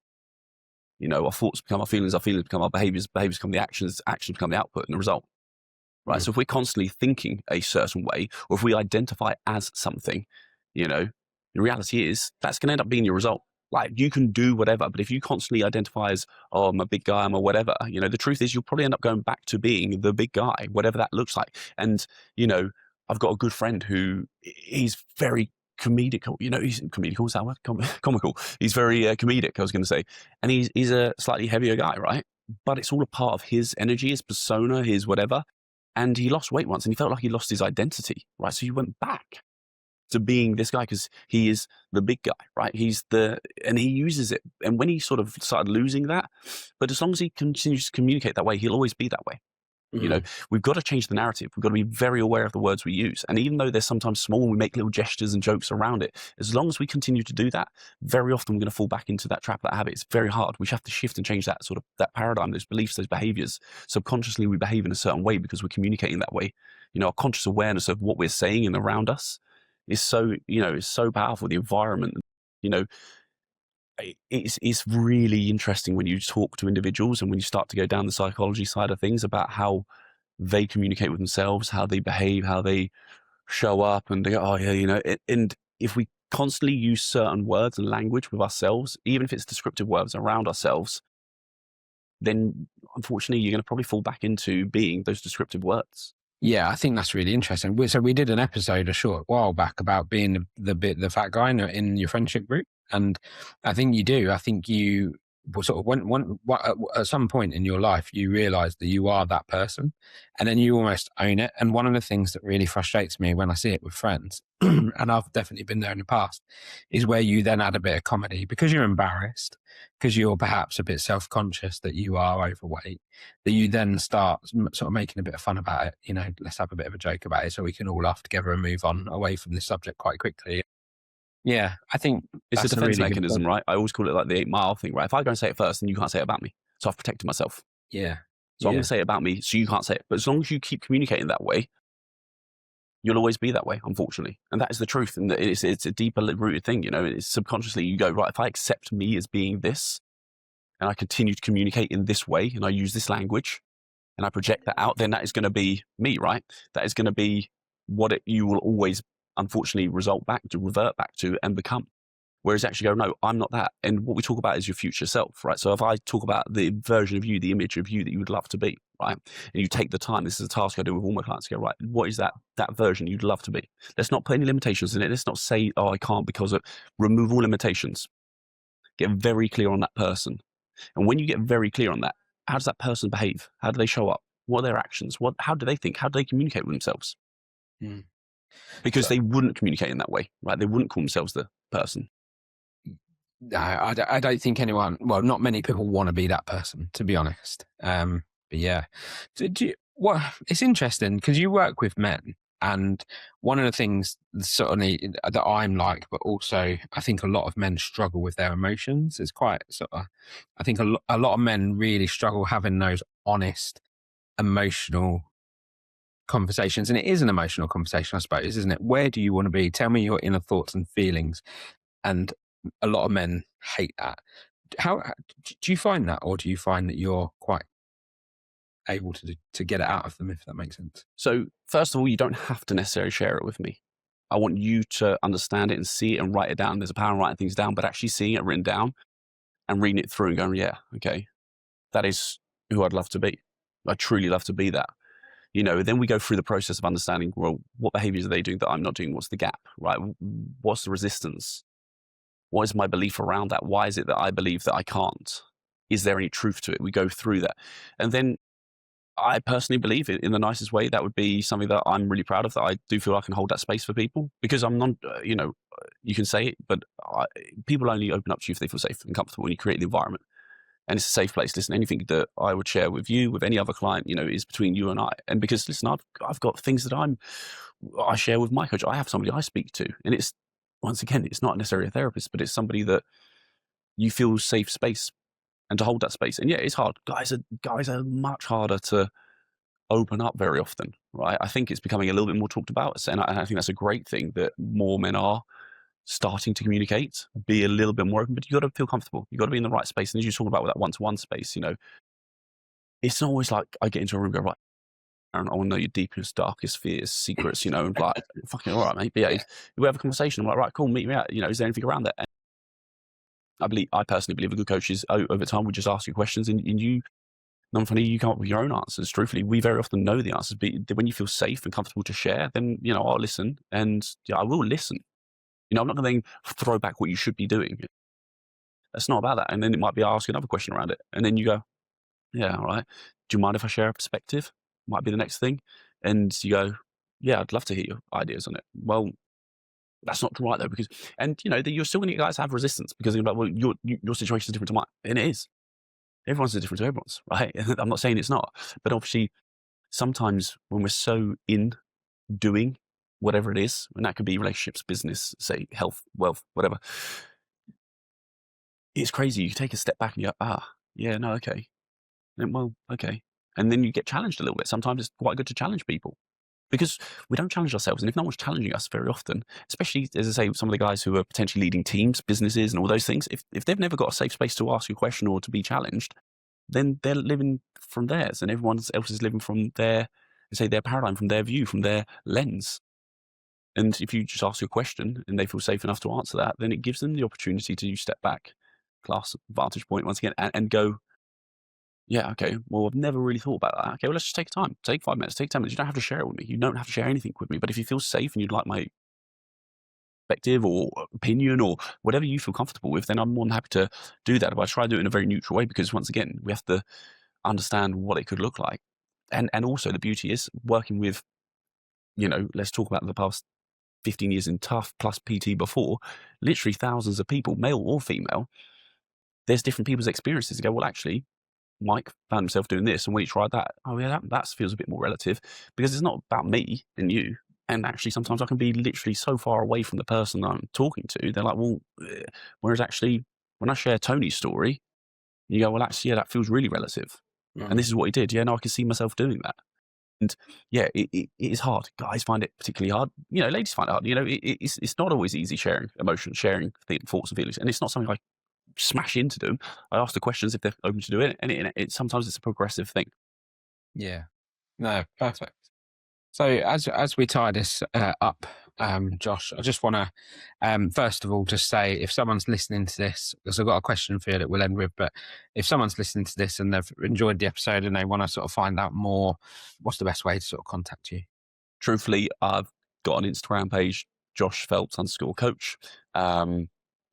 our thoughts become our feelings become our behaviors become the actions become the output and the result, right? So if we're constantly thinking a certain way, or if we identify as something, the reality is that's going to end up being your result. Like, you can do whatever, but if you constantly identify as, oh, I'm a big guy, I'm a whatever, the truth is you'll probably end up going back to being the big guy, whatever that looks like. And, I've got a good friend who he's very comedical. He's comedical, is that word? Comical. He's very comedic, I was going to say. And he's a slightly heavier guy, right? But it's all a part of his energy, his persona, his whatever. And he lost weight once and he felt like he lost his identity, right? So he went back to being this guy because he is the big guy, right? And he uses it. And when he sort of started losing that, but as long as he continues to communicate that way, he'll always be that way.
Mm.
We've got to change the narrative. We've got to be very aware of the words we use. And even though they're sometimes small and we make little gestures and jokes around it, as long as we continue to do that, very often we're going to fall back into that trap, that habit. It's very hard. We have to shift and change that sort of that paradigm, those beliefs, those behaviors. Subconsciously, we behave in a certain way because we're communicating that way. Our conscious awareness of what we're saying and around us is so powerful. The environment, you know, it's really interesting when you talk to individuals and when you start to go down the psychology side of things about how they communicate with themselves, how they behave, how they show up, and they go, oh yeah, and if we constantly use certain words and language with ourselves, even if it's descriptive words around ourselves, then unfortunately you're going to probably fall back into being those descriptive words.
Yeah, I think that's really interesting. So we did an episode a short while back about being the fat guy in your friendship group, and I think you do. I think you sort of at some point in your life you realize that you are that person, and then you almost own it. And one of the things that really frustrates me when I see it with friends, and I've definitely been there in the past, is where you then add a bit of comedy because you're embarrassed, because you're perhaps a bit self-conscious that you are overweight, that you then start sort of making a bit of fun about it. Let's have a bit of a joke about it so we can all laugh together and move on away from this subject quite quickly. Yeah, I think
it's a
that's
defense
really
mechanism, right? I always call it like the 8 Mile thing, right? If I go and say it first, then you can't say it about me. So I've protected myself.
Yeah.
So I'm going to say it about me, so you can't say it. But as long as you keep communicating that way, you'll always be that way, unfortunately. And that is the truth. And it's a deeper rooted thing, It's subconsciously you go, right, if I accept me as being this, and I continue to communicate in this way, and I use this language, and I project that out, then that is going to be me, right? That is going to be what you will always, unfortunately, revert back to and become. Whereas actually go, no, I'm not that. And what we talk about is your future self, right? So if I talk about the version of you, the image of you that you would love to be, right? And you take the time, this is a task I do with all my clients, to go, right, what is that version you'd love to be? Let's not put any limitations in it. Let's not say, oh, I can't because of, remove all limitations. Get very clear on that person. And when you get very clear on that, how does that person behave? How do they show up? What are their actions? How do they think? How do they communicate with themselves?
Mm.
Because they wouldn't communicate in that way, right? They wouldn't call themselves the person.
No, I don't think anyone, well, not many people want to be that person, to be honest. But yeah, it's interesting because you work with men, and one of the things certainly that I'm like, but also I think a lot of men struggle with their emotions. It's quite sort of, I think a lot of men really struggle having those honest, emotional conversations. And it is an emotional conversation, I suppose, isn't it? Where do you want to be? Tell me your inner thoughts and feelings. And a lot of men hate that. How do you find that, or do you find that you're quite able to get it out of them, if that makes sense?
So first of all, you don't have to necessarily share it with me. I want you to understand it and see it and write it down. There's a power in writing things down, but actually seeing it written down and reading it through and going, yeah, okay, that is who I'd love to be. I'd truly love to be that. Then we go through the process of understanding, well, what behaviors are they doing that I'm not doing? What's the gap, right? What's the resistance? What is my belief around that? Why is it that I believe that I can't? Is there any truth to it? We go through that. And then I personally believe it in the nicest way. That would be something that I'm really proud of, that I do feel I can hold that space for people, because I'm not, you can say it, but people only open up to you if they feel safe and comfortable when you create the environment. And it's a safe place. Listen, anything that I would share with you, with any other client, is between you and I. And because, listen, I've got things that I share with my coach. I have somebody I speak to, and it's, once again, it's not necessarily a therapist, but it's somebody that you feel safe space and to hold that space. And yeah, it's hard. Guys are much harder to open up very often, right? I think it's becoming a little bit more talked about. And I think that's a great thing that more men are starting to communicate, be a little bit more open, but you got to feel comfortable. You got to be in the right space. And as you talk about with that one-to-one space, it's not always like I get into a room and go, right, Aaron, I want to know your deepest, darkest fears, secrets, and like, fucking all right, mate. But yeah, we have a conversation. I'm like, right, cool, meet me out. Is there anything around that? I personally believe a good coach is over time we just ask you questions and you, not funny, you come up with your own answers. Truthfully, we very often know the answers, but when you feel safe and comfortable to share, then I'll listen, and I will listen. I'm not going to throw back what you should be doing. That's not about that. And then it might be I ask another question around it, and then you go, yeah, all right. Do you mind if I share a perspective? Might be the next thing, and you go, yeah, I'd love to hear your ideas on it. Well, that's not right though, because you're still going to get guys have resistance because you're like, well, your situation is different to mine, and it is. Everyone's different to everyone's, right? I'm not saying it's not, but obviously sometimes when we're so in doing whatever it is, and that could be relationships, business, say health, wealth, whatever, it's crazy. You take a step back and you go, yeah, no, okay. And, well, okay. And then you get challenged a little bit. Sometimes it's quite good to challenge people because we don't challenge ourselves. And if no one's challenging us very often, especially, as I say, some of the guys who are potentially leading teams, businesses, and all those things, if they've never got a safe space to ask a question or to be challenged, then they're living from theirs and everyone else is living from their paradigm, from their view, from their lens. And if you just ask a question and they feel safe enough to answer that, then it gives them the opportunity to step back, class vantage point once again, and go, yeah, okay, well, I've never really thought about that. Okay, well, let's just take time. Take 5 minutes, take 10 minutes. You don't have to share it with me. You don't have to share anything with me. But if you feel safe and you'd like my perspective or opinion or whatever you feel comfortable with, then I'm more than happy to do that. But I try to do it in a very neutral way because, once again, we have to understand what it could look like. And also the beauty is working with, let's talk about the past 15 years in Tough plus PT before, literally thousands of people, male or female. There's different people's experiences. You go, well, actually, Mike found himself doing this, and when he tried that, oh yeah, that feels a bit more relative because it's not about me and you. And actually, sometimes I can be literally so far away from the person I'm talking to. They're like, well, whereas actually, when I share Tony's story, you go, well, actually, yeah, that feels really relative. And this is what he did. Yeah, no, I can see myself doing that. And yeah, it is hard. Guys find it particularly hard. Ladies find it hard. It's not always easy sharing emotions, sharing thoughts and feelings, and it's not something I smash into them. I ask the questions if they're open to do it, and sometimes it's a progressive thing.
Yeah. No, perfect. So as we tie this up, Josh, I just want to first of all just say, if someone's listening to this, because I've got a question for you that we'll end with, but if someone's listening to this and they've enjoyed the episode and they want to sort of find out more, what's the best way to sort of contact you?
Truthfully, I've got an Instagram page, Josh Phelps _coach.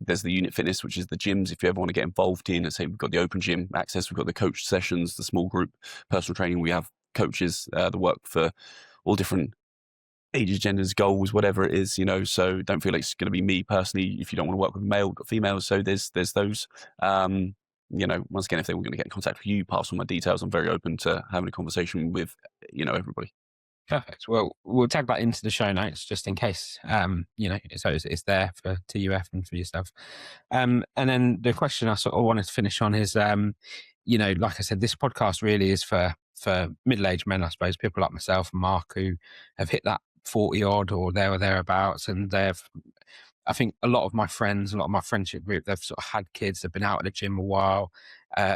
There's the Unit Fitness, which is the gyms. If you ever want to get involved in, and say we've got the open gym access, we've got the coach sessions, the small group personal training. We have coaches that work for all different ages, genders, goals, whatever it is, so don't feel like it's going to be me personally if you don't want to work with male or females. So there's those, once again, if they were going to get in contact with you, pass on my details. I'm very open to having a conversation with, everybody.
Perfect. Well, we'll tag that into the show notes just in case, so it's there for TUF and for yourself. And then the question I sort of wanted to finish on is, like I said, this podcast really is for middle-aged men, I suppose, people like myself and Mark who have hit that 40 odd or there or thereabouts. And I think a lot of my friends, a lot of my friendship group, they've sort of had kids, they've been out at the gym a while.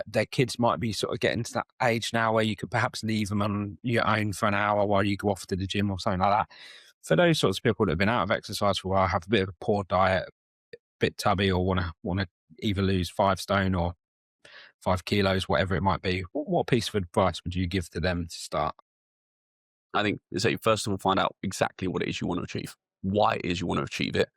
Their kids might be sort of getting to that age now where you could perhaps leave them on your own for an hour while you go off to the gym or something like that. For those sorts of people that have been out of exercise for a while, have a bit of a poor diet, a bit tubby, or want to either lose 5 stone or 5 kilos, whatever it might be, what piece of advice would you give to them to start?
I think, first of all, find out exactly what it is you want to achieve, why it is you want to achieve it,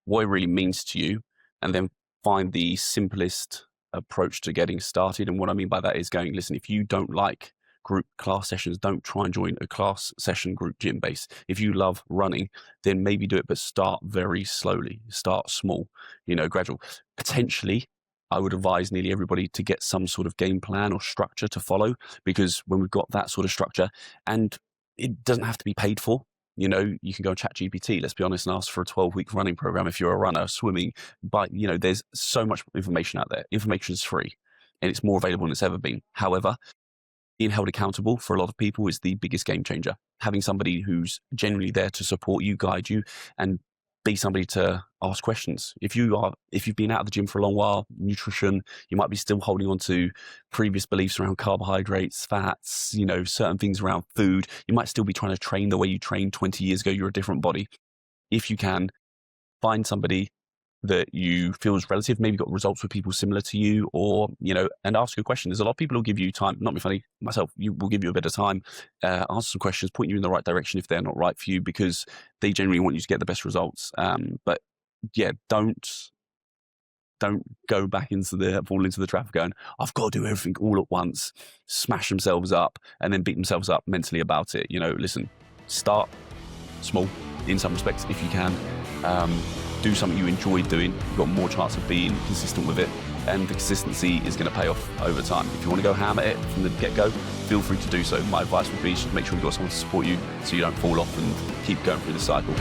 what it really means to you, and then find the simplest approach to getting started. And what I mean by that is going, listen, if you don't like group class sessions, don't try and join a class session group gym base. If you love running, then maybe do it, but start very slowly, start small, gradual. Potentially, I would advise nearly everybody to get some sort of game plan or structure to follow, because when we've got that sort of structure, and it doesn't have to be paid for. You can go and chat GPT, let's be honest, and ask for a 12-week running program if you're a runner, swimming. But, there's so much information out there. Information is free and it's more available than it's ever been. However, being held accountable for a lot of people is the biggest game changer. Having somebody who's genuinely there to support you, guide you, and be somebody to ask questions. If you've been out of the gym for a long while, nutrition, you might be still holding on to previous beliefs around carbohydrates, fats, certain things around food. You might still be trying to train the way you trained 20 years ago. You're a different body. If you can, find somebody that you feel is relative, maybe got results with people similar to you, or, and ask a question. There's a lot of people who'll give you time, not be funny, myself, you will give you a bit of time, ask some questions, point you in the right direction if they're not right for you, because they generally want you to get the best results. But yeah, don't go back fall into the trap of going, I've got to do everything all at once, smash themselves up, and then beat themselves up mentally about it. Listen, start small in some respects if you can. Do something you enjoy doing. You've got more chance of being consistent with it, and the consistency is going to pay off over time. If you want to go ham at it from the get-go, feel free to do so. My advice would be just make sure you've got someone to support you so you don't fall off and keep going through the cycle.